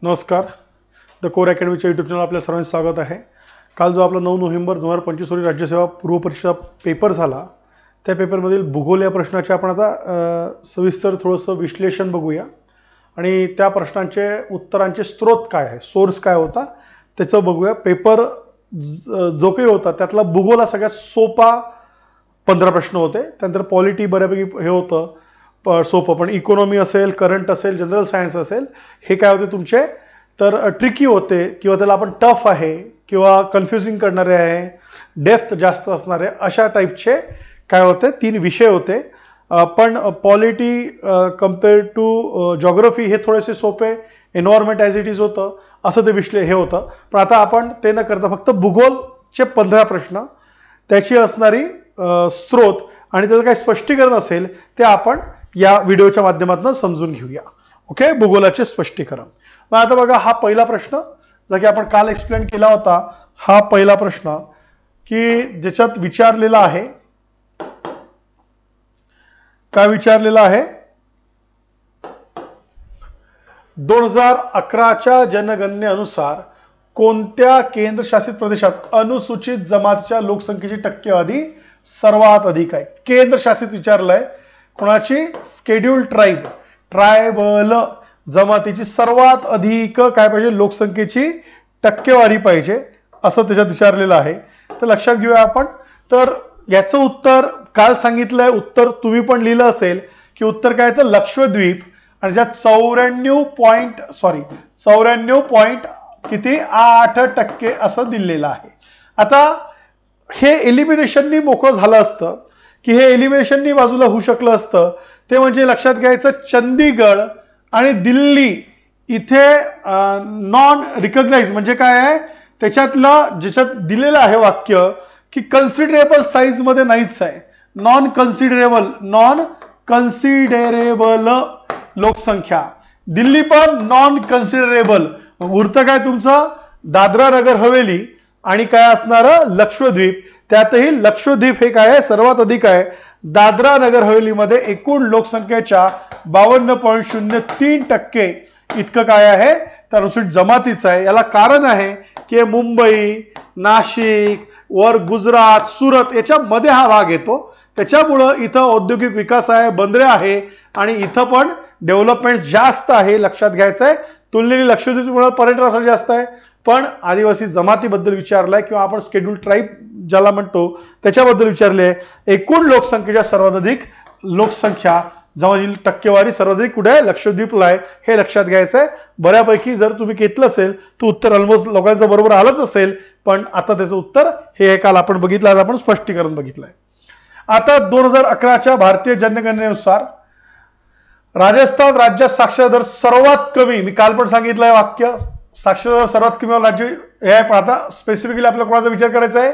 नमस्कार. The core अकॅडमीच्या YouTube channel आपल्या सर्वांचं स्वागत आहे. काल जो आपला 9 नोव्हेंबर 2025 रोजी राज्यसेवा पूर्व परीक्षा पेपर झाला, त्या पेपरमधील भूगोल या प्रश्नाचे आपण आता सविस्तर थोडंसं विश्लेषण बघूया आणि त्या प्रश्नांचे उत्तरांचे स्रोत काय आहे, सोर्स काय होता त्याचं बघूया. पेपर जो काही होता त्यातला भूगोल हा सगळ्यात सोपा 15 प्रश्न होते. त्यानंतर पॉलिटी बऱ्यापैकी हे होतं सोपं, पण इकॉनॉमी असेल, करंट असेल, जनरल सायन्स असेल, हे काय होते तुमचे तर ट्रिकी होते किंवा त्याला आपण टफ आहे किंवा कन्फ्युजिंग करणारे आहे, डेप्थ जास्त असणारे अशा टाईपचे काय होते 3 विषय होते. पण पॉलिटी कम्पेअर टू जॉग्रफी हे थोडेसे सोपे, एन्व्हायरमेंट ॲज इट इज होतं असं ते हे होतं. पण आता आपण ते न करता फक्त भूगोलचे 15 प्रश्न, त्याची असणारी स्रोत आणि त्याचं काही स्पष्टीकरण असेल ते आपण या व्हिडिओच्या माध्यमातून समजून घेऊया. ओके, भूगोलाचे स्पष्टीकरण. मग आता बघा, हा पहिला प्रश्न जो की आपण काल एक्सप्लेन केला होता, हा पहिला प्रश्न की ज्याच्यात विचारलेला आहे, काय विचारलेला आहे, 2011च्या जनगणनेनुसार कोणत्या केंद्रशासित प्रदेशात अनुसूचित जमातीच्या लोकसंख्येची टक्केवारी सर्वात अधिक आहे. केंद्रशासित विचारलंय, कोणाची, स्केड्यूल ट्रायबल जमातीची सर्वात अधिक काय पाहिजे, लोकसंख्येची टक्केवारी पाहिजे असं त्याच्यात विचारलेलं आहे. तर लक्षात घेऊया आपण. तर याचं उत्तर काल सांगितलंय, उत्तर तुम्ही पण लिहिलं असेल की उत्तर काय तर लक्षद्वीप, आणि ज्यात 94.8% असं दिलेलं आहे. आता हे एलिमिनेशननी मोकळं झालं असतं की हे एलिमिनेशननी बाजूला होऊ शकलं असतं, ते म्हणजे लक्षात घ्यायचं चंदीगड आणि दिल्ली इथे नॉन रिकॉग्नाइज म्हणजे काय आहे, त्याच्यातलं ज्याच्यात दिलेलं आहे वाक्य की कन्सिडरेबल साईज मध्ये नाहीच आहे, नॉन कन्सिडरेबल लोकसंख्या. दिल्ली पण नॉन कन्सिडरेबल. उरतं काय तुमचं दादरा नगर हवेली आणि काय असणार लक्षद्वीप. त्यातही लक्षद्वीप हे काय आहे, सर्वात अधिक आहे. दादरा नगर हवेलीमध्ये एकूण लोकसंख्येच्या 52.03% इतकं काय आहे तर अनुसूचित जमातीचं आहे. याला कारण आहे की मुंबई, नाशिक, वर गुजरात, सुरत याच्यामध्ये हा भाग येतो. त्याच्यामुळं इथं औद्योगिक विकास आहे, बंदरे आहे आणि इथं पण डेव्हलपमेंट जास्त आहे. लक्षात घ्यायचं आहे. तुलनेने लक्षद्वीपमुळे पर्यटनासाठी जास्त आहे. पण आदिवासी जमातीबद्दल विचारलाय किंवा आपण स्केड्यूल ट्राईब ज्याला म्हणतो त्याच्याबद्दल विचारले. एकूण लोकसंख्येच्या सर्वात अधिक लोकसंख्या जवळील टक्केवारी सर्वाधिक कुठे आहे, लक्षद्वीपला आहे. हे लक्षात घ्यायचं आहे. बऱ्यापैकी जर तुम्ही घेतलं असेल तर उत्तर ऑलमोस्ट लोकांचं बरोबर आलंच असेल, पण आता त्याचं उत्तर हे काल आपण बघितलं, आज आपण स्पष्टीकरण बघितलंय. आता 2011च्या भारतीय जनगणनेनुसार राजस्थान राज्यात साक्षरता दर सर्वात कमी, मी काल पण सांगितलंय वाक्य, साक्षरता सर्वात कमी राज्य हे आहे. पण आता स्पेसिफिकली आपल्याला कोणाचा विचार करायचा आहे,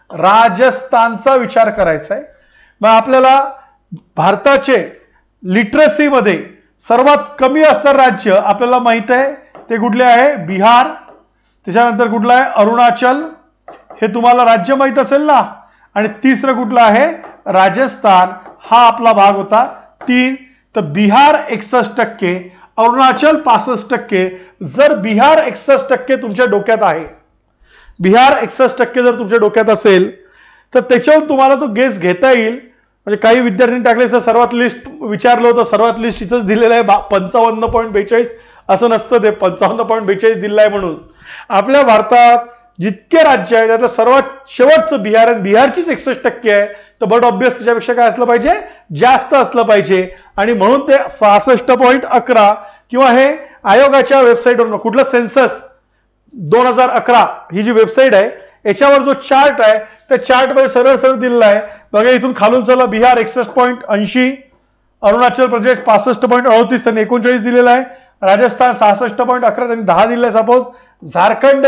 राजस्थानचा विचार करायचा आहे. मग आपल्याला भारताचे लिटरसी मध्ये सर्वात कमी असणारं राज्य आपल्याला माहित आहे, ते कुठले आहे, बिहार. त्याच्यानंतर कुठलं आहे, अरुणाचल, हे तुम्हाला राज्य माहित असेल ना. आणि तिसरं कुठलं आहे, राजस्थान. हा आपला भाग होता 3. तर बिहार 61%, अरुणाचल 65%. जर बिहार 61% तुमच्या डोक्यात आहे, बिहार 61% जर तुमच्या डोक्यात असेल तर त्याच्यावर तुम्हाला तो गेस घेता येईल. म्हणजे काही विद्यार्थ्यांनी टाकले सर सर्वात लिस्ट विचारलं होतं, सर्वात लिस्ट इथंच दिलेलं आहे 55.42, असं नसतं ते 55.42 दिलं आहे म्हणून. आपल्या भारतात जितके राज्य आहेत त्यातलं सर्वात शेवटचं बिहार, आणि बिहारचीच 61% आहे. तर बट ऑब्वियस त्याच्यापेक्षा काय असलं पाहिजे, जास्त असलं पाहिजे. आणि म्हणून ते 66.11 किंवा हे आयोगाच्या वेबसाईटवर कुठलं सेन्सस 2011 ही जी वेबसाईट आहे याच्यावर जो चार्ट आहे त्या चार्ट मध्ये सरळ सरळ दिलेला आहे बघा. इथून खालून चला, बिहार 61.80, अरुणाचल प्रदेश 65.38 त्यांनी 39 दिलेला आहे, राजस्थान 66.11 त्यांनी 10 दिलेला आहे सपोज, झारखंड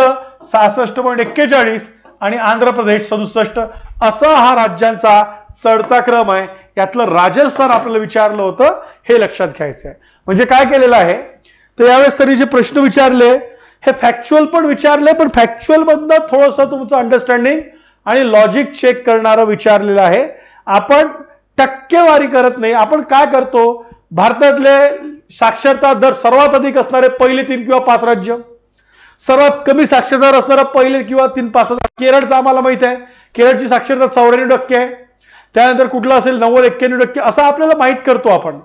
66.41 आणि आंध्र प्रदेश 67. असा हा राज्यांचा चढता क्रम आहे. यातलं राजस्थान आपल्याला विचारलं होतं, हे लक्षात घ्यायचं आहे. म्हणजे काय केलेलं आहे तर यावेळेस तरी जे प्रश्न विचारले हे फॅक्च्युअल पण विचारले, पण फॅक्च्युअल मधनं थोडंसं तुमचं अंडरस्टँडिंग आणि लॉजिक चेक करणारं विचारलेलं आहे. आपण टक्केवारी करत नाही. आपण काय करतो, भारतातले साक्षरता दर सर्वात अधिक असणारे पहिले 3 किंवा 5 राज्य, सर्वात कमी साक्षरता दर असणारा पहिले किंवा 3-5 केरळचं आम्हाला माहित आहे, केरळची साक्षरता 94% आहे. त्यानंतर कुठलं असेल 90-91%, असं आपल्याला माहित करतो आपण.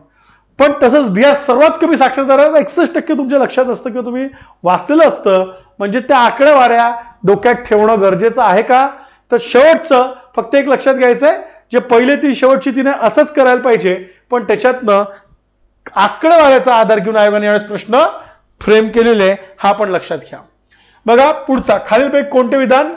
पण तसंच बिहार सर्वात कमी साक्षरता दर 61% तुमच्या लक्षात असतं किंवा तुम्ही वाचलेलं असतं. म्हणजे त्या आकडेवाऱ्या डोक्यात ठेवणं गरजेचं आहे का? तर शेवटचं फक्त एक लक्षात घ्यायचंय, जे पहिले 3 शेवटची 3 असंच करायला पाहिजे, पण त्याच्यातनं आकडेवाऱ्याचा आधार घेऊन आयोगाने यावेळेस प्रश्न फ्रेम केलेले, हा पण लक्षात घ्या. बघा पुढचा, खालीलपैकी कोणते विधान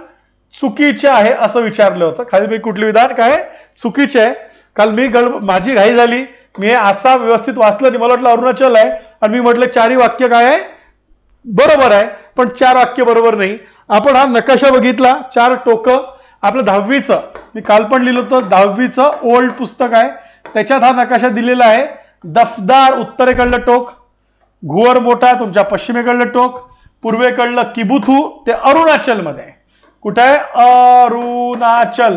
चुकीचे आहे असं विचारलं होतं. खालीलपैकी कुठले विधान काय चुकीचे आहे? काल माझी घाई झाली, मी आसाम व्यवस्थित वाचलं नाही, मला वाटलं अरुणाचल आहे आणि मी म्हटलं 4ही वाक्य काय आहे बरोबर आहे, पण 4 वाक्य बरोबर नाही. आपण हा नकाशा बघितला, 4 टोकं, आपलं 10वीचं मी काल पण लिहिलं होतं, 10वीचं ओल्ड पुस्तक आहे, त्याच्यात हा नकाशा दिलेला आहे. दफदार उत्तरेकडलं टोक, घुअर मोठा तुमच्या पश्चिमेकडलं टोक, पूर्वेकडलं किबुथू ते अरुणाचल मध्ये. कुठे आहे? अरुणाचल.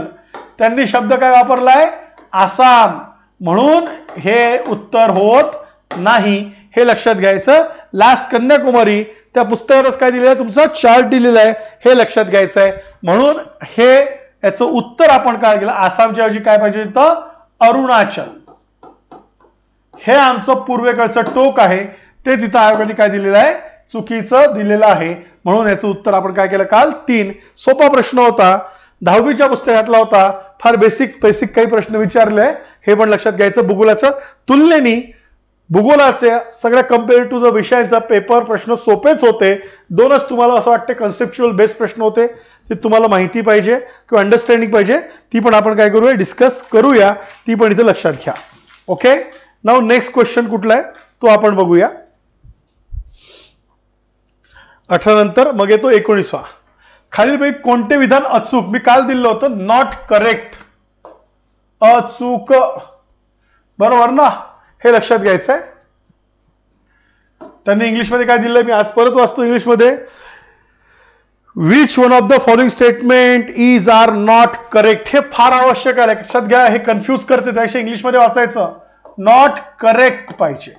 त्यांनी शब्द काय वापरलाय? आसाम, म्हणून हे उत्तर होत नाही, हे लक्षात घ्यायचं. लास्ट कन्याकुमारी त्या पुस्तकातच काय दिलेलं आहे, तुमचा चार्ट दिलेला आहे, हे लक्षात घ्यायचं आहे. म्हणून हे याचं उत्तर आपण काय केलं, आसामच्या ऐवजी काय पाहिजे होतं? अरुणाचल. हे आमचं पूर्वेकडचं टोक आहे, ते तिथं आयोगाने काय दिलेलं आहे? चुकीचं दिलेलं आहे. म्हणून याचं उत्तर आपण काय केलं काल? 3. सोपा प्रश्न होता, 10वीच्या पुस्तकातला होता, फार बेसिक काही प्रश्न विचारले, हे पण लक्षात घ्यायचं. भूगोलाचं तुलनेने भूगोलाचे सगळ्या कंपेअर टू द विषयांचा पेपर प्रश्न सोपेच होते. 2च तुम्हाला असं वाटते कन्सेप्च्युअल बेस्ड प्रश्न होते, ते तुम्हाला माहिती पाहिजे किंवा अंडरस्टँडिंग पाहिजे, ती पण आपण काय करूया? डिस्कस करूया, ती पण इथे लक्षात घ्या. ओके, नाउ नेक्स्ट क्वेश्चन कुठला आहे तो आपण बघूया. 18 नंतर मग येतो 19वा. खालीलपैकी कोणते विधान अचूक? मी काल दिलं होतं नॉट करेक्ट, अचूक, बरोबर ना, हे लक्षात घ्यायचं आहे. त्यांनी इंग्लिशमध्ये काय दिलंय, मी आज परत वाचतो इंग्लिशमध्ये. Which one of the following statement is are not correct. हे फार आवश्यक आहे, लक्षात घ्या, हे कन्फ्यूज करते, त्यापेक्षा इंग्लिशमध्ये वाचायचं नॉट करेक्ट पाहिजे.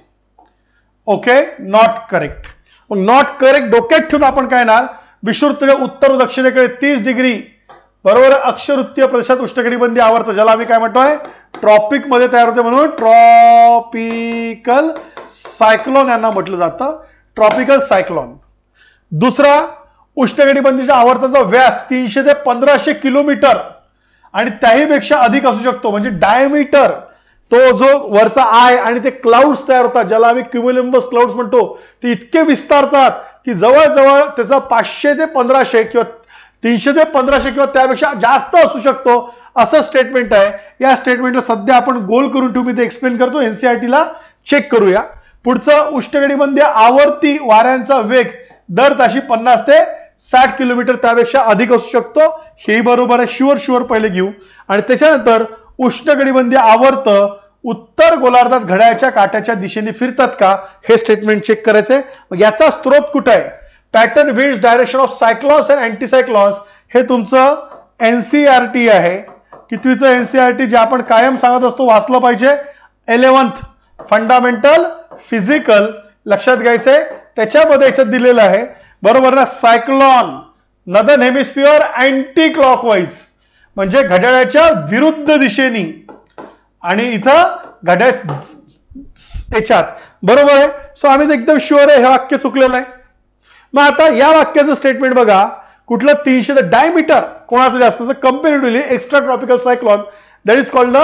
Okay, not correct. मग नॉट करेक्ट डोक्यात ठेवून आपण काय ना, विषुववृत्ताच्या उत्तर व दक्षिणेकडे 30 डिग्री बरोबर अक्षवृत्तीय प्रदेशात उष्णकटिबंधीय आवर्त, ज्याला आम्ही काय म्हणतोय ट्रॉपिक मध्ये तयार होते, म्हणून ट्रॉपिकल सायक्लोन यांना म्हटलं जातं, ट्रॉपिकल सायक्लोन. दुसरा, उष्णकटिबंधीच्या आवर्ताचा व्यास 300 ते 1500 किलोमीटर आणि त्याहीपेक्षा अधिक असू शकतो, म्हणजे डायमीटर, तो जो वरचा आय आणि ते क्लाउड्स तयार होतात, ज्याला आम्ही क्युम्युलिनिंबस क्लाउड्स म्हणतो, ते इतके विस्तारतात की जवळजवळ त्याचा 500 ते 1500 किंवा 300 ते 1500 किंवा त्यापेक्षा जास्त असू शकतो, असं स्टेटमेंट आहे. या स्टेटमेंटला सध्या आपण गोल करून ठेवू, मी ते एक्सप्लेन करतो, एनसीईआरटीला चेक करूया. पुढचं, उष्णकटिबंधीय आवर्ती वाऱ्यांचा वेग दर ताशी 50 ते 60 किलोमीटर त्यापेक्षा अधिक असू शकतो, हेही बरोबर आहे, शुअर पहिले घेऊ. आणि त्याच्यानंतर उष्णकटिबंधीय आवर्त उत्तर गोलार्धात घड्याळाच्या काट्याच्या दिशेने फिरतात का, हे स्टेटमेंट चेक करायचंय. मग याचा स्रोत कुठे आहे? Pattern winds direction of cyclones and anticyclones, हे तुमचं एनसीईआरटी आहे. कितवीचं एनसीईआरटी, जे आपण कायम सांगत असतो वाचलं पाहिजे, 11th फंडामेंटल फिजिकल, लक्षात घ्यायचंय. त्याच्यामध्ये याच्यात दिलेलं आहे बरोबर ना, cyclone northern hemisphere anti clockwise, म्हणजे घड्याळाच्या विरुद्ध दिशेने, आणि इथं घड्याळ त्याच्यात, बरोबर आहे. सो आम्ही एकदम शुअर आहे हे वाक्य चुकलेलं आहे. मग आता या वाक्याचं स्टेटमेंट बघा, कुठलं 300 डायमीटर कोणाचं जास्त, comparatively extra tropical cyclone that is called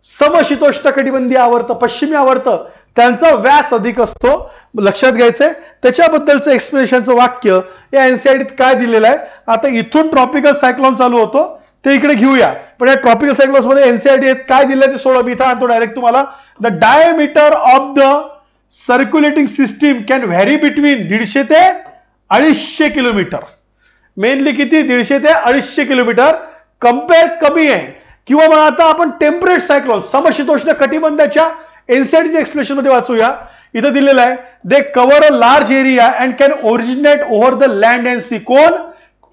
समशीतोष्ण कटिबंधीय आवर्त, पश्चिमी आवर्त, त्यांचा व्यास अधिक असतो, लक्षात घ्यायचंय. त्याच्याबद्दलचं एक्सप्लेनेशनचं वाक्य या एनसीईआरटीत काय दिलेलं आहे. आता इथून ट्रॉपिकल सायक्लॉन चालू होतो, ते इकडे घेऊया, पण या ट्रॉपिकल सायक्लॉन्स मध्ये एनसीईआरटी काय दिलंय ते सोडा, मी इथं आणतो डायरेक्ट तुम्हाला. The diameter of the circulating system can vary between 150 ते 250 किलोमीटर. मेनली किती? 150 ते 250 किलोमीटर. कंपेअर कमी आहे. किंवा मग आता आपण टेम्परेट सायक्लॉन, समशीतोष्ण कटिबंधाच्या एनसीईआरटीच्या एक्सप्लेनेशन मध्ये वाचूया. इथं दिलेलं आहे, they cover a large area and can originate over the land and sea. कोण?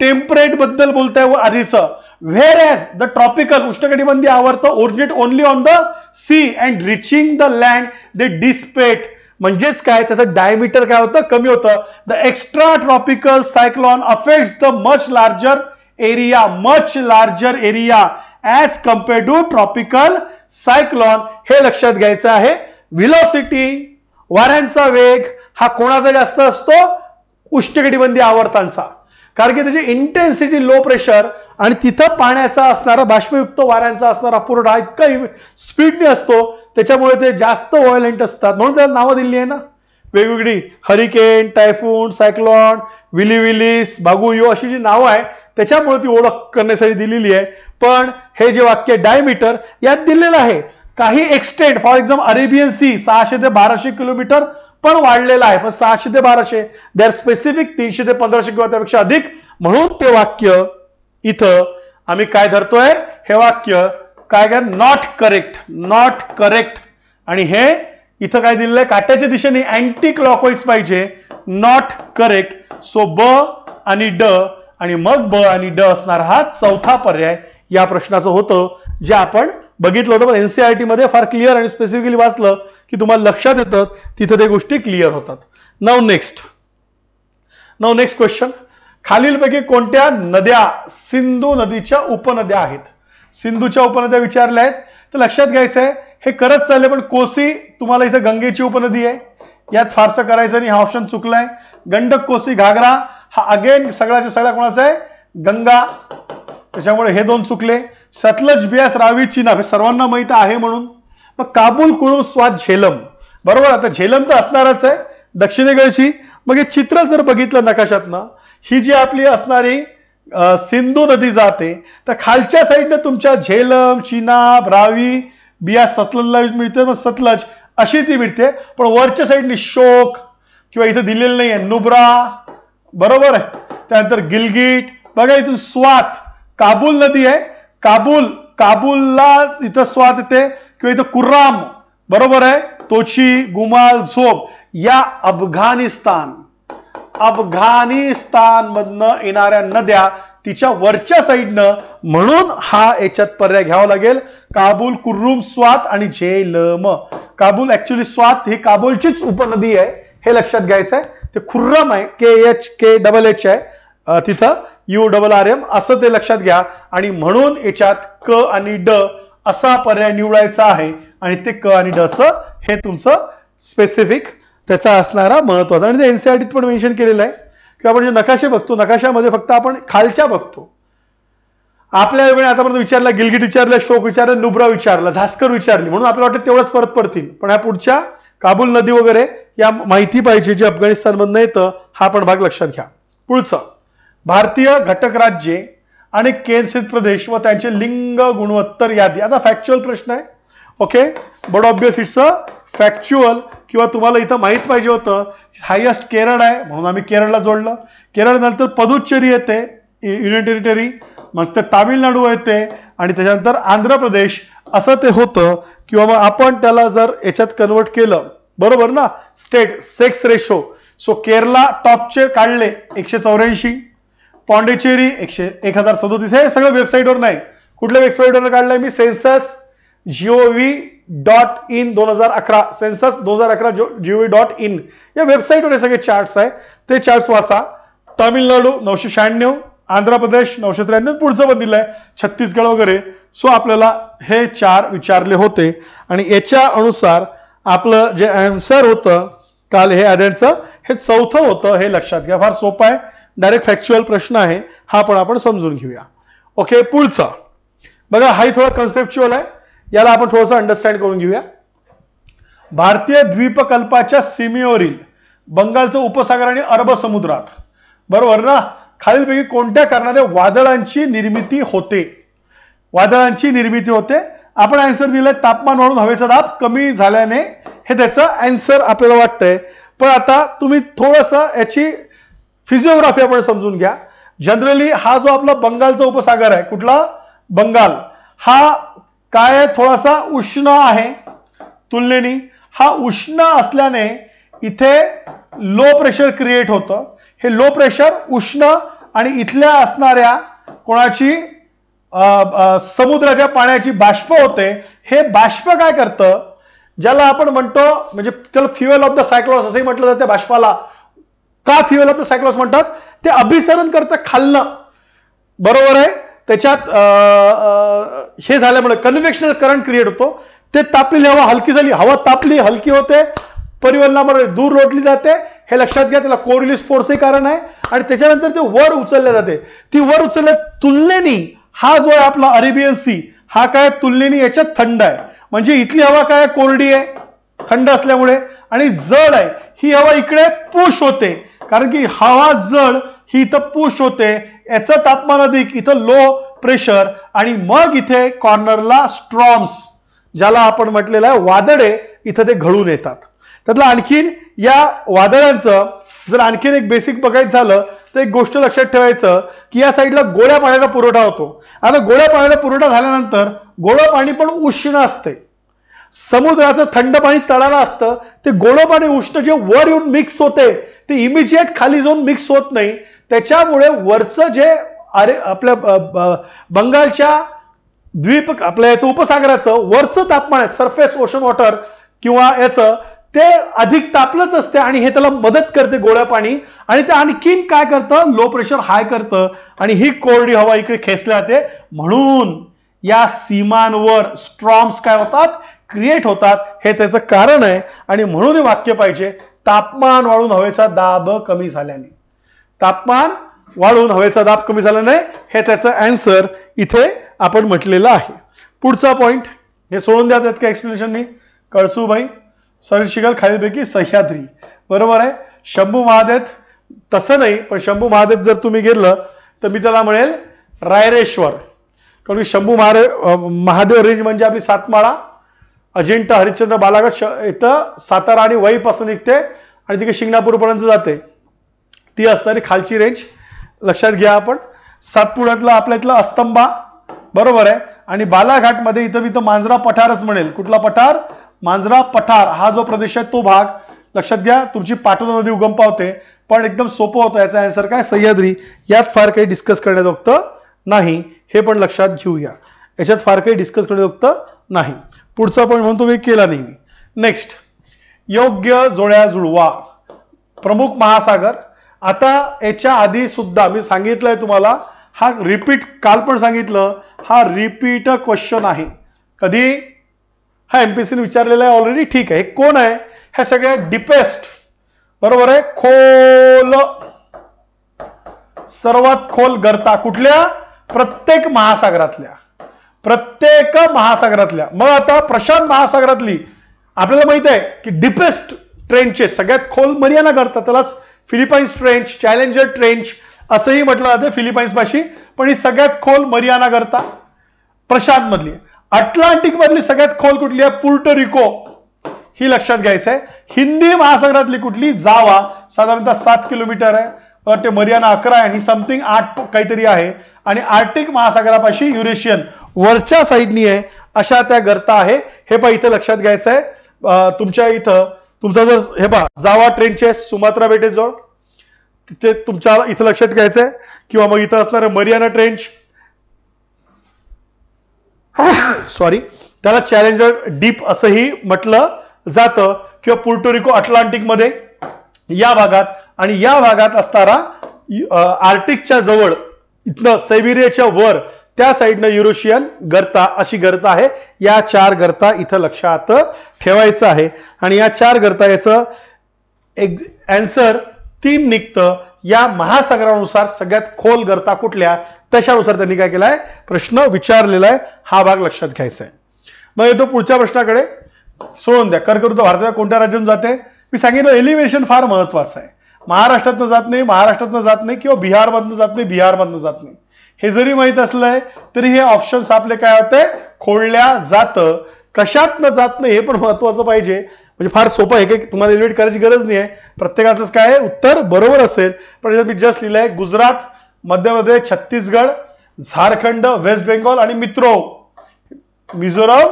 टेम्परेट बद्दल बोलताय व आधीचं. whereas the tropical उष्णकटिबंधीय आवर्त originate only on the sea and reaching the land they dissipate. म्हणजेच काय, त्याचं डायमीटर काय होतं, कमी होतं. The extra tropical cyclone affects the much larger area as compared to tropical cyclone. हे लक्षात घ्यायचं आहे. व्हिलॉसिटी, वाऱ्यांचा वेग हा कोणाचा जास्त असतो, उष्णकटिबंधीय आवर्तांचा, कारण की त्याची इंटेन्सिटी लो प्रेशर आणि तिथं पाण्याचा असणारा बाष्पयुक्त वाऱ्यांचा असणारा पुरवठा इतका स्पीडने असतो, त्याच्यामुळे ते जास्त व्हायलेंट असतात. म्हणून त्याला नावं दिली आहे ना वेगवेगळी, हरिकेन, टायफून, सायक्लॉन, विलिस, बागुयो अशी जी नावं आहे त्याच्यामुळे ती ओळख करण्यासाठी दिलेली आहे. पण हे जे वाक्य डायमीटर यात दिलेलं आहे. काही extent, for example Arabian Sea 600 ते 1200 किलोमीटर पण वाढलेला आहे, पण 600 ते 1200 दे आर स्पेसिफिक, 300 ते 1500 किंवा त्यापेक्षा अधिक. म्हणून ते वाक्य इथं आम्ही काय धरतोय, हे वाक्य काय काय, नॉट करेक्ट. आणि हे इथं काय दिलेलं आहे, काट्याच्या दिशेने अँटी क्लॉकवाईज पाहिजे, नॉट करेक्ट. सो ब आणि ड आणि मग ब आणि ड असणार हा चौथा पर्याय या प्रश्नाचं होतं, जे आपण बघितलं होतं. पण एनसीईआरटी मध्ये फार क्लिअर आणि स्पेसिफिकली वाचलं की तुम्हाला लक्षात येतं, तिथे ते गोष्टी क्लिअर होतात. नाउ नेक्स्ट क्वेश्चन, खालीलपैकी कोणत्या नद्या सिंधू नदीच्या उपनद्या आहेत. सिंधूच्या उपनद्या विचारल्या आहेत, तर लक्षात घ्यायचं आहे हे करत चालले. पण कोसी तुम्हाला इथं गंगेची उपनदी आहे, यात फारसं करायचं नाही, हा ऑप्शन चुकलाय. गंडक, कोसी, घागरा हा अगेन सगळ्याच्या सगळ्या कोणाचा आहे, गंगा, त्याच्यामुळे हे दोन चुकले. सतलज, बियास, रावी, चिनाब हे सर्वांना माहित आहे म्हणून. मग काबूल, कुरुम, स्वात, झेलम, बरोबर. आता झेलम तर असणारच आहे दक्षिणेकडची. मग हे चित्र जर बघितलं नकाशातनं, ही जी आपली असणारी सिंधू नदी जाते, तर खालच्या साईडने तुमच्या झेलम, चिनाब, रावी, बियास सतलजला मिळते, मग सतलज अशी ती मिळते. पण वरच्या साईडने शोक किंवा इथं दिलेलं नाहीये नुब्रा, बरोबर आहे. त्यानंतर गिलगिट, बघा इथून स्वात, काबूल नदी आहे, काबूलला इथं स्वात येते, किंवा इथं कुर्राम, बरोबर आहे, तोची, गुमाल, झोब या अफगाणिस्तान मधनं येणाऱ्या नद्या तिच्या वरच्या साईडनं. म्हणून हा याच्यात पर्याय घ्यावा लागेल, काबूल, कुर्रुम, स्वात आणि झेलम. काबूल ऍक्च्युअली स्वात ही काबूलचीच उपनदी आहे, हे लक्षात घ्यायचं आहे. ते खुर्रम आहे, KH आहे, तिथं URRM असं ते लक्षात घ्या. आणि म्हणून याच्यात क आणि ड असा पर्याय निवडायचा आहे. आणि ते क आणि ड च हे तुमचं स्पेसिफिक त्याचा असणारा महत्वाचा. आणि ते एनसीईआरटीत पण मेन्शन केलेलं आहे की आपण जे नकाशे बघतो, नकाशामध्ये फक्त आपण खालच्या बघतो. आपल्या वेळी आतापर्यंत विचारला, गिलगिट विचारलं, शोक विचारलं, नुब्रा विचारलं, झास्कर विचारली, म्हणून आपल्याला वाटतं तेवढंच परत पडतील. पण ह्या पुढच्या काबूल नदी वगैरे या माहिती पाहिजे, जे अफगाणिस्तान मधनं येतं. हा पण भाग लक्षात घ्या. पुढचं, भारतीय घटक राज्ये आणि केंद्रशासित प्रदेश व त्यांचे लिंग गुणोत्तर यादी. आता फॅक्च्युअल प्रश्न आहे, okay, but obvious it's a factual. किंवा तुम्हाला इथं माहित पाहिजे होतं हायेस्ट केरळ आहे, म्हणून आम्ही केरळला जोडलं. केरळ नंतर पदुच्चेरी येते, युनियन टेरिटरी, मग ते तामिळनाडू येते, आणि त्याच्यानंतर आंध्र प्रदेश, असं ते होतं. किंवा मग आपण त्याला जर याच्यात कन्वर्ट केलं, बरोबर ना, state sex ratio. So Kerala टॉपचे काढले 184, पॉंडिचेरी 1037. हे सगळं वेबसाईटवर नाही, कुठल्या वेबसाईटवर काढलंय मी, सेन्सस gov.in 2011, सेन्सस 2011 gov.in या वेबसाईटवर हे सगळे चार्ट्स आहे, ते चार्ट्स वाचा. तामिळनाडू 996, आंध्र प्रदेश 993, पुढचं पण दिलंय छत्तीसगड वगैरे. सो आपल्याला हे 4 विचारले होते, आणि याच्या अनुसार आपलं जे आन्सर होतं काल हे आधीचं, हे चौथं होतं. हे लक्षात घ्या, फार सोपं आहे, डायरेक्ट फॅक्च्युअल प्रश्न आहे, हा पण आपण समजून घेऊया. ओके, पुढचा बघा, हाही थोडा कन्सेप्च्युअल आहे, याला आपण थोडंसं अंडरस्टँड करून घेऊया. भारतीय द्वीपकल्पाच्या सीमेवरील बंगालचं उपसागर आणि अरब समुद्रात, बरोबर ना, खालीलपैकी कोणत्या कारणाने वादळांची निर्मिती होते. आपण आन्सर दिलाय, तापमान वाढून हवेचा दाब कमी झाल्याने, हे त्याचं आन्सर आपल्याला वाटतंय. पण आता तुम्ही थोडंसं याची फिजिओग्राफी आपण समजून घ्या. जनरली हा जो आपला बंगालचा उपसागर आहे, कुठला, बंगाल, हा काय थोडासा उष्ण आहे तुलनेने. हा उष्ण असल्याने इथे लो प्रेशर क्रिएट होतं. हे लो प्रेशर, उष्ण आणि इथल्या असणाऱ्या कोणाची समुद्राच्या पाण्याची बाष्प होते, हे बाष्प काय करतं, ज्याला आपण म्हणतो म्हणजे त्याला फ्युएल ऑफ द सायक्लॉस असंही म्हटलं जातं. बाष्पाला का फ्युएल ऑफ द सायक्लॉस म्हणतात, ते अभिसरण करतं खालनं, बरोबर आहे. त्याच्यात हे झाल्यामुळे कन्व्हेक्शनल करंट क्रिएट होतो. ते तापलेली हवा हलकी झाली, हवा तापली हलकी होते, परिवहनामुळे दूर लोटली जाते, हे लक्षात घ्या. त्याला कोरिलिस फोर्सही कारण आहे. आणि त्याच्यानंतर ते वर उचलले जाते. ती वर उचलल्या तुलनेने हा जो आहे आपला अरेबियन सी, हा काय तुलनेने याच्यात थंड आहे. म्हणजे इथली हवा काय कोरडी आहे थंड असल्यामुळे, आणि जड आहे ही हवा इकडे पुश होते, कारण की हवा जड ही इथं पुश होते. याचं तापमान अधिक, इथं लो प्रेशर, आणि मग इथे कॉर्नरला स्ट्रॉम्स, ज्याला आपण म्हटलेलं आहे वादळे, इथं ते घडून येतात. त्यातलं आणखीन या वादळांचं जर आणखीन एक बेसिक बघायचं झालं तर एक गोष्ट लक्षात ठेवायचं की या साईडला गोड्या पाण्याचा पुरवठा होतो. आता गोड्या पाण्याचा पुरवठा झाल्यानंतर गोडं पाणी पण उष्ण असते. समुद्राचं थंड पाणी तळाला असतं, ते गोडं पाणी उष्ण जे वर येऊन मिक्स होते ते इमिजिएट खाली जाऊन मिक्स होत नाही. त्याच्यामुळे वरचं जे आपल्या बंगालच्या द्वीप आपल्या याचं उपसागराचं वरचं तापमान आहे, सरफेस ओशन वॉटर किंवा याचं, ते अधिक तापलंच असते आणि हे त्याला मदत करते गोड्या पाणी, आणि ते आणखीन काय करतं, लो प्रेशर हाय करतं आणि ही कोरडी हवा इकडे खेचली जाते. म्हणून या सीमांवर स्ट्रॉम्स काय होतात, क्रिएट होतात. हे त्याचं कारण आहे. आणि म्हणून हे वाक्य पाहिजे, तापमान वाढून हवेचा दाब कमी झाल्याने. तापमान वाढून हवेचा दाब कमी झाल्याने, हे त्याचं आन्सर इथे आपण म्हटलेलं आहे. पुढचा पॉइंट हे सोडून द्या, त्यात काय एक्सप्लेनेशन कळसुबाई सर शिकल खालीलपैकी सह्याद्री, बरोबर आहे. शंभू महादेव तसं नाही, पण शंभू महादेव जर तुम्ही गेलं तर मी त्याला म्हणेल रायरेश्वर, कारण की शंभू महादेव रेंज म्हणजे आपली सातमाळा, अजिंठा, हरिश्चंद्र, बालाघाट, इथं सातारा आणि वई पासून निघते आणि तिकडे शिंगणापूर पर्यंत जाते, ती असणारी खालची रेंज लक्षात घ्या. आपण सातपुड्यातला आपल्या इथला अस्तंबा, बरोबर आहे. आणि बालाघाट मध्ये इथं मांजरा पठारच म्हणेल. कुठला पठार, मांजरा पठार, हा जो प्रदेश आहे तो भाग लक्षात घ्या. तुमची पाटोदा नदी उगम पावते, पण एकदम सोपं होतं. याचा आन्सर काय, सह्याद्री. यात फार काही डिस्कस करण्याजोगतं नाही, हे पण लक्षात घेऊया. याच्यात फार काही डिस्कस करण्याजोगतं नाही. पुढचा पॉईंट म्हणून तुम्ही केला नाही. नेक्स्ट, योग्य जोड्या जुळवा. प्रमुख महासागर. आता याच्या आधी सुद्धा मी सांगितलंय तुम्हाला, हा रिपीट, काल पण सांगितलं, हा रिपीट क्वेश्चन आहे. कधी, हा एमपीसीने विचारलेला आहे ऑलरेडी. ठीक आहे, कोण आहे, ह्या सगळ्या डिपेस्ट, बरोबर आहे. खोल, सर्वात खोल गर्ता कुठल्या, प्रत्येक महासागरातल्या, प्रत्येक महासागरातल्या. मग आता प्रशांत महासागरातली आपल्याला माहित आहे की डिपेस्ट ट्रेंचचे सगळ्यात खोल मरियाना गर्ता, त्यालाच फिलिपाईन्स ट्रेंच, चॅलेंजर ट्रेंच असंही म्हटलं जातं फिलिपाईन्स पाशी, पण ही सगळ्यात खोल मरियाना गर्ता प्रशांत मधली. अटलांटिक मधली सगळ्यात खोल कुठली आहे, पुर्टो रिको, ही लक्षात घ्यायचं आहे. हिंदी महासागरातली कुठली, जावा, साधारणतः 7 किलोमीटर आहे. ते मरियाना 11 आहे आणि समथिंग 8 काहीतरी आहे. आणि आर्टिक महासागरापाशी युरेशियन वरच्या साईडनी आहे, अशा त्या गर्ता आहे. हे पहा इथं लक्षात घ्यायचं आहे. तुमच्या इथं तुमचा जर हे पहा जावा ट्रेनचे सुमात्रा बेटेजवळ, तिथे तुमच्या इथं लक्षात घ्यायचं आहे. किंवा मग इथं असणारे मरियाना ट्रेंच, सॉरी, त्याला चॅलेंजर डीप असंही म्हटलं जातं. किंवा पुर्टो रिको अटलांटिक मध्ये या भागात, आणि या भागात असणारा आर्टिकच्या जवळ इथनं सायबेरियाच्या वर त्या साईडनं युरोशियन गर्ता, अशी गर्ता आहे. या 4 गर्ता इथं लक्षात ठेवायचं आहे. आणि या 4 गर्ता याचं आन्सर 3 निघतं. या महासागरानुसार सगळ्यात खोल गर्ता कुठल्या, त्याच्यानुसार त्यांनी काय केलाय, प्रश्न विचारलेला आहे. हा भाग लक्षात घ्यायचा आहे. मग येतो पुढच्या प्रश्नाकडे. सोडून द्या, कर्कवृत्त भारताच्या कोणत्या राज्यातून जाते. मी सांगितलं एलिव्हेशन फार महत्वाचं आहे. महाराष्ट्रातनं जात नाही, महाराष्ट्रातनं जात नाही, किंवा बिहारमधनं जात नाही, बिहारमधनं जात नाही. हे जरी माहित असलंय तरी हे ऑप्शन्स आपले काय होते, खोडल्या जातं. कशातनं जात नाही हे पण महत्वाचं पाहिजे. म्हणजे फार सोपं आहे, काही तुम्हाला एलिव्हेट करायची गरज नाही आहे. प्रत्येकाचंच काय आहे, उत्तर बरोबर असेल. पण मी जस्ट लिहिलंय गुजरात, मध्य प्रदेश, छत्तीसगड, झारखंड, वेस्ट बेंगॉल आणि मिझोराम,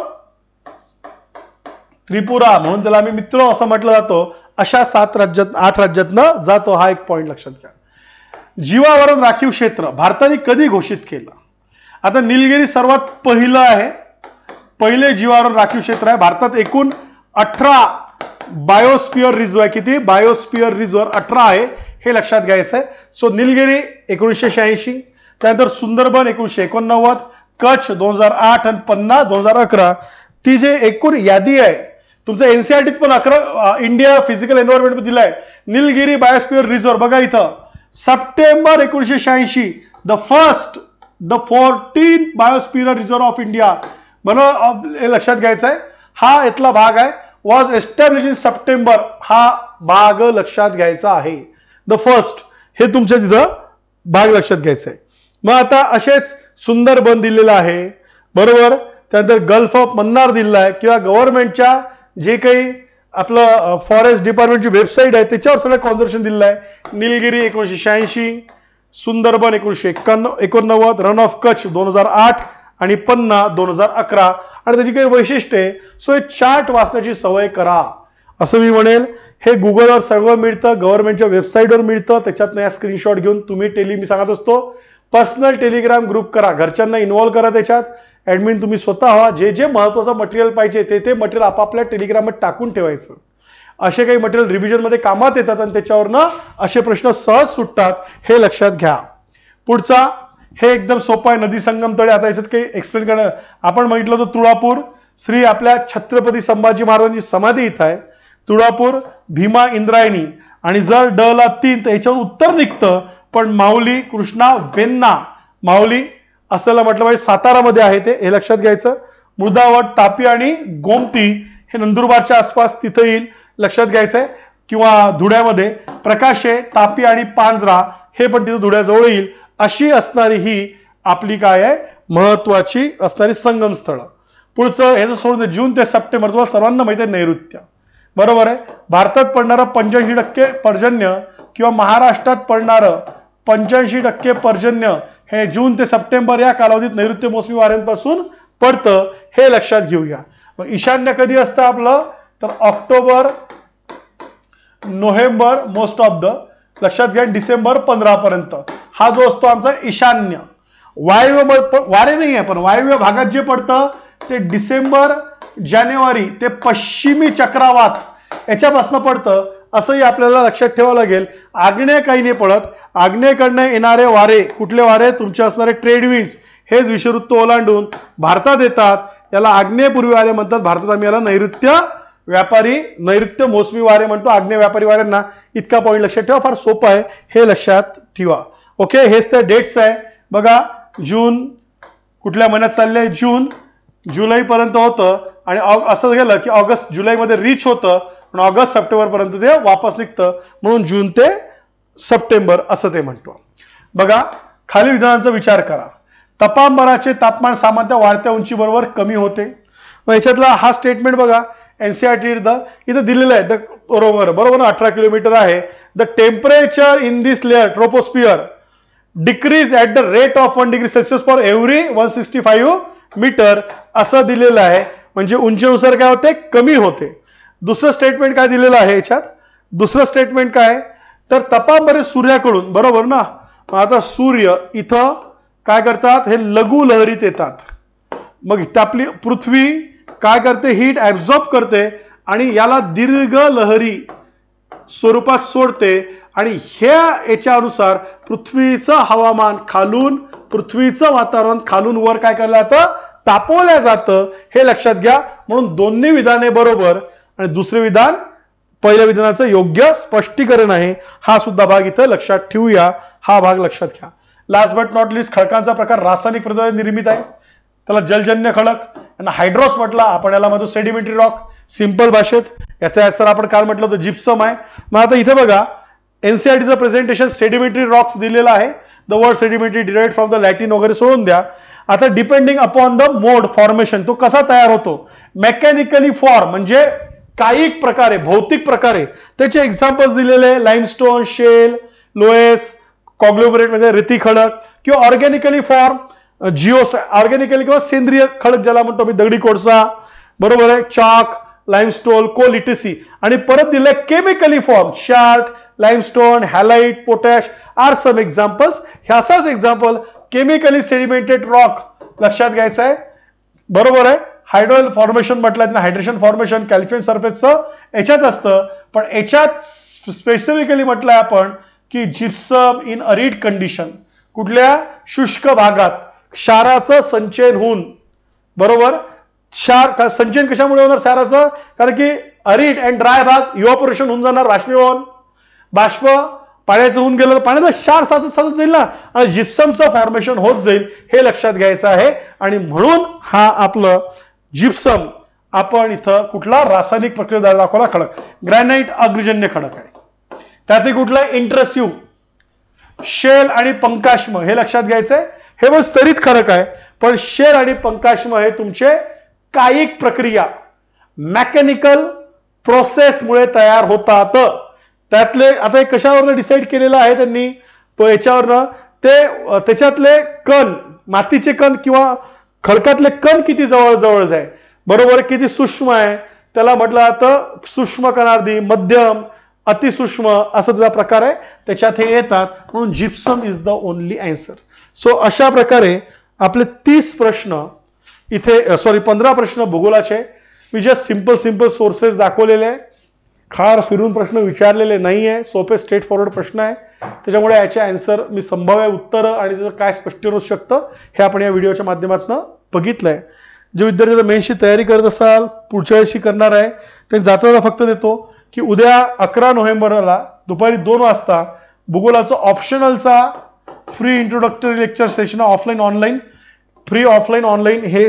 त्रिपुरा, म्हणून त्याला आम्ही मित्रो असं म्हटलं जातो. अशा 7 राज्यात 8 राज्यातनं जातो. हा एक पॉइंट लक्षात घ्या. जीवावरण राखीव क्षेत्र भारताने कधी घोषित केलं. आता निलगिरी सर्वात पहिलं आहे, पहिले जीवावरून राखीव क्षेत्र आहे. भारतात एकूण 18 बायोस्फिअर रिझर्व आहे. किती बायोस्फिअर रिझर्व? 18 आहे, हे लक्षात घ्यायचं आहे. सो निलगिरी 1986, त्यानंतर सुंदरबन 1989, कच्छ 2008 आणि पन्ना 2011. ती जे एकूण यादी आहे तुमचं एनसीईआरटीत पण 11 इंडिया फिजिकल एन्व्हायरमेंट दिलाय. निलगिरी बायोस्फिअर रिझर्व बघा इथं September 1986 the 14 biosphere reserve of India. म्हणून हे लक्षात घ्यायचं आहे, हा इथला भाग आहे. वॉज एस्टॅब्लिश इन सप्टेंबर, हा भाग लक्षात घ्यायचा आहे. द फर्स्ट हे तुमच्या तिथं भाग लक्षात घ्यायचा आहे. मग आता असेच सुंदरबन दिलेलं आहे, बरोबर. त्यानंतर गल्फ ऑफ मन्नार दिलेला आहे, किंवा गव्हर्नमेंटच्या जे काही आपलं फॉरेस्ट डिपार्टमेंटची वेबसाईट आहे त्याच्यावर सगळं कॉन्झर्वेशन दिलेलं आहे. निलगिरी 1986, सुंदरबन 1989, रन ऑफ कच्छ 2008 आणि पन्ना 2011. आणि त्याची काही वैशिष्ट्ये आहे. सो हे चार्ट वाचण्याची सवय करा असं मी म्हणेल. हे गुगलवर सगळं मिळतं, गव्हर्नमेंटच्या वेबसाईटवर मिळतं. त्याच्यातनं या स्क्रीनशॉट घेऊन तुम्ही मी सांगत असतो पर्सनल टेलिग्राम ग्रुप करा, घरच्यांना इन्व्हॉल्व करा त्याच्यात. ऍडमिन तुम्ही स्वतः व्हा. जे जे महत्वाचं मटेरियल पाहिजे ते मटेरियल आपापल्या टेलिग्राममध्ये टाकून ठेवायचं. असे काही मटेरियल रिव्हिजन मध्ये कामात येतात आणि त्याच्यावरनं असे प्रश्न सहज सुटतात, हे लक्षात घ्या. पुढचा हे एकदम सोपं आहे, नदी संगम तळे. आता याच्यात काही एक्सप्लेन करणं, आपण बघितलं होतं तुळापूर श्री आपल्या छत्रपती संभाजी महाराजांची समाधी इथं आहे. तुळापूर भीमा इंद्रायणी, आणि जर ड ला 3 तर याच्यावर उत्तर निघतं. पण माऊली कृष्णा वेन्ना माऊली असल्याला म्हटलं पाहिजे, सातारामध्ये आहे ते, हे लक्षात घ्यायचं. मृदावट तापी आणि गोमती हे नंदुरबारच्या आसपास तिथं येईल, लक्षात घ्यायचंय. किंवा धुळ्यामध्ये प्रकाशे तापी आणि पांजरा हे पण तिथं धुळ्याजवळ येईल. अशी असणारी ही आपली काय आहे महत्वाची असणारी संगम स्थळ. पुढचं हे सोडून जून ते सप्टेंबर तुम्हाला सर्वांना माहिती आहे नैऋत्य, बरोबर आहे. भारतात पडणारं 85% पर्जन्य किंवा महाराष्ट्रात पडणारं 85% पर्जन्य हे जून ते सप्टेंबर या कालावधीत नैऋत्य मोसमी वाऱ्यांपासून पडतं, हे लक्षात घेऊया. मग ईशान्य कधी असतं आपलं, तर October November most of the, लक्षात घ्या डिसेंबर 15 पर्यंत हा जो असतो आमचा ईशान्य. वायव्य वारे नाही आहे, पण वायव्य भागात जे पडतं ते डिसेंबर जानेवारी ते पश्चिमी चक्रवात याच्यापासून पडतं, असंही आपल्याला लक्षात ठेवावं लागेल. आग्नेय काही नाही पडत. आग्नेयकडनं येणारे वारे, कुठले वारे, तुमचे असणारे ट्रेड विंड्स, हेच विषुववृत्त ओलांडून भारतात येतात. याला आग्नेय पूर्वी वारे म्हणतात. भारतात आम्ही याला नैऋत्य मोसमी वारे म्हणतो. आग्नेय व्यापारी वाऱ्यांना इतका पॉईंट लक्षात ठेवा, फार सोपं आहे, हे लक्षात ठेवा. ओके, हेच त्या डेट्स आहे बघा. जून कुठल्या महिन्यात चालले, जून जुलै पर्यंत होतं, आणि असं गेलं की ऑगस्ट जुलैमध्ये रीच होतं, पण ऑगस्ट सप्टेंबर पर्यंत ते वापस निघतं, म्हणून जून ते सप्टेंबर असं ते म्हणतो. बघा खाली विधानांचा विचार करा. तपांबराचे तापमान सामान्यतः वाढत्या उंचीबरोबर कमी होते. मग याच्यातला हा स्टेटमेंट बघा, एनसीईआरटी इथं दिलेलं आहे. बरोबर 18 किलोमीटर आहे. The temperature in this layer troposphere decreases at the rate of 1 degree Celsius for every 165 metre असं दिलेलं आहे. म्हणजे उंचीनुसार काय होते, कमी होते. दुसरं स्टेटमेंट काय दिलेलं आहे याच्यात, दुसरं स्टेटमेंट काय, तर तपांबरे सूर्याकडून, बरोबर ना. आता सूर्य इथं काय करतात, हे लघु लहरीत येतात. मग आपली पृथ्वी काय करते, हीट ऍब्झॉर्ब करते आणि याला दीर्घ लहरी स्वरूपात सोडते. आणि ह्या याच्यानुसार पृथ्वीचं हवामान खालून, पृथ्वीचं वातावरण खालून वर काय केलं जातं, तापवल्या जातं, हे लक्षात घ्या. म्हणून दोन्ही विधाने बरोबर. आणि दुसरे विधान पहिल्या विधानाचं योग्य स्पष्टीकरण आहे. हा सुद्धा भाग इथं लक्षात ठेवूया, हा भाग लक्षात घ्या. लास्ट बट नॉट लिस्ट, खडकांचा प्रकार रासायनिक पद्धतीने निर्मित आहे. त्याला जलजन्य खडक, यांना हायड्रॉस म्हटला आपण, याला म्हणतो सेडिमेंटरी रॉक सिंपल भाषेत. याचा असर आपण काल म्हटलं होतं जिप्सम आहे. मग आता इथे बघा एनसीईआरटीचं प्रेझेंटेशन सेडिमेंटरी रॉक्स दिलेला आहे. The word sedimentary derived from the Latin वगैरे सोडून द्या. आता depending upon the mode formation, तो कसा तयार होतो, मेकॅनिकली फॉर्म म्हणजे कायिक प्रकारे, भौतिक प्रकारे. त्याचे एक्झाम्पल्स दिलेले लाइमस्टोन, शेल, लोएस, कॉग्लोबरेट म्हणजे रेती खडक, किंवा ऑर्गॅनिकली फॉर्म ऑर्गॅनिकली किंवा सेंद्रिय खडक ज्याला म्हणतो मी, दगडी कोळसा, बरोबर आहे, चॉक, लाइमस्टोन, कोल इटीसी. आणि परत दिले chemically form, chert, limestone, halite, potash are some examples. ह्याचाच एक्झाम्पल केमिकली सेडिमेंटेड रॉक लक्षात घ्यायचं आहे. बरोबर आहे. हायड्रोल फॉर्मेशन म्हटलं तर हायड्रेशन फॉर्मेशन कॅल्शियम सरफेसचं याच्यात असतं, पण याच्यात स्पेसिफिकली म्हटलंय आपण की जिप्सम इन अरिड कंडिशन, कुठल्या शुष्क भागात क्षाराचं संचयन होऊन, बरोबर, क्षार संचयन कशामुळे होणार क्षाराचं, कारण की अरिड अँड ड्राय भाग इव्हॅपोरेशन होऊन जाणार, बाष्पीभवन, बाष्प पाण्याचं होऊन गेलं तर पाण्याचा क्षार साचत साचत जाईल ना, आणि जिप्समचं फॉर्मेशन होत जाईल, हे लक्षात घ्यायचं आहे. आणि म्हणून हा आपलं जिप्सम आपण इथं कुठला रासायनिक प्रक्रिया दाखवला खडक, ग्रॅनाइट अग्निजन्य खडक आहे. त्यात कुठला इंट्रसिव्ह, शेल आणि पंकाश्म हे लक्षात घ्यायचंय. हे बस स्तरित खडक आहे, पण शेल आणि पंकाश्म हे तुमचे कायिक प्रक्रिया मेकॅनिकल प्रोसेसमुळे तयार होतात. त्यातले आता कशावरनं डिसाईड केलेलं आहे त्यांनी, याच्यावरनं ते त्याच्यातले कण, मातीचे कण किंवा खडकातले कण किती जवळ जवळ आहे, बरोबर, किती सूक्ष्म आहे, त्याला म्हटलं जातं सूक्ष्म कणार्धी, मध्यम, अतिसूक्ष्म असा त्याचा प्रकार आहे, त्याच्यात हे येतात. म्हणून gypsum is the only answer. So अशा प्रकारे आपले 30 प्रश्न इथे 15 प्रश्न भूगोलाचे मी जस्ट सिंपल सोर्सेस दाखवलेले आहे, खार फिरून प्रश्न विचारलेले नाहीये, सोपे स्ट्रेट फॉरवर्ड प्रश्न आहे. त्याच्यामुळे याचे आन्सर मी संभाव्य उत्तरं आणि त्याचं काय स्पष्टीकरण होऊ शकतं हे आपण या व्हिडिओच्या माध्यमातून बघितलंय. जे विद्यार्थी मेन्सची तयारी करत असाल, पुढच्या वर्षी करणार आहे, ते जाता फक्त देतो की उद्या 11 नोव्हेंबरला दुपारी 2 वाजता भूगोलाचं ऑप्शनलचा free introductory lecture session offline online, free offline online हे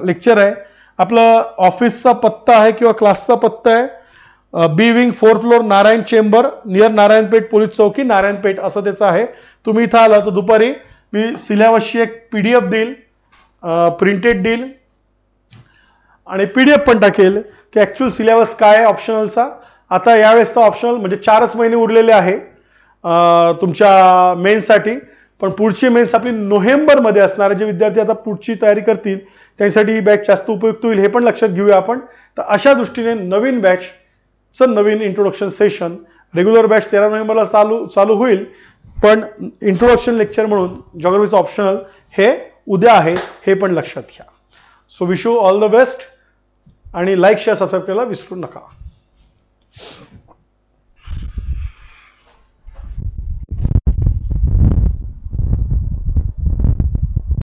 लेक्चर आहे. आपलं ऑफिसचा पत्ता आहे किंवा क्लासचा पत्ता आहे B wing 4th floor Narayan chamber near Narayanpeth police चौकी नारायणपेठ असं त्याचं आहे. तुम्ही इथं आला तर दुपारी मी सिलेबसची एक PDF देईल, प्रिंटेड देईल आणि PDF पण टाकेल की ऍक्च्युअल सिलेबस काय आहे ऑप्शनलचा. आता यावेळेस तर ऑप्शनल म्हणजे 4च महिने उरलेले आहे तुमच्या मेन्ससाठी, पण पुढची मेन्स आपली नोव्हेंबरमध्ये असणार. जे विद्यार्थी आता पुढची तयारी करतील त्यांच्यासाठी ही बॅच जास्त उपयुक्त होईल, हे पण लक्षात घेऊया आपण. तर अशा दृष्टीने नवीन बॅचचं नवीन इंट्रोडक्शन सेशन, रेग्युलर बॅच 13 नोव्हेंबरला चालू होईल, पण इंट्रोडक्शन लेक्चर म्हणून जॉग्राफीचं ऑप्शनल हे उद्या आहे, हे पण लक्षात घ्या. So wish you all the best आणि लाईक शेअर सबस्क्राईब करायला विसरू नका.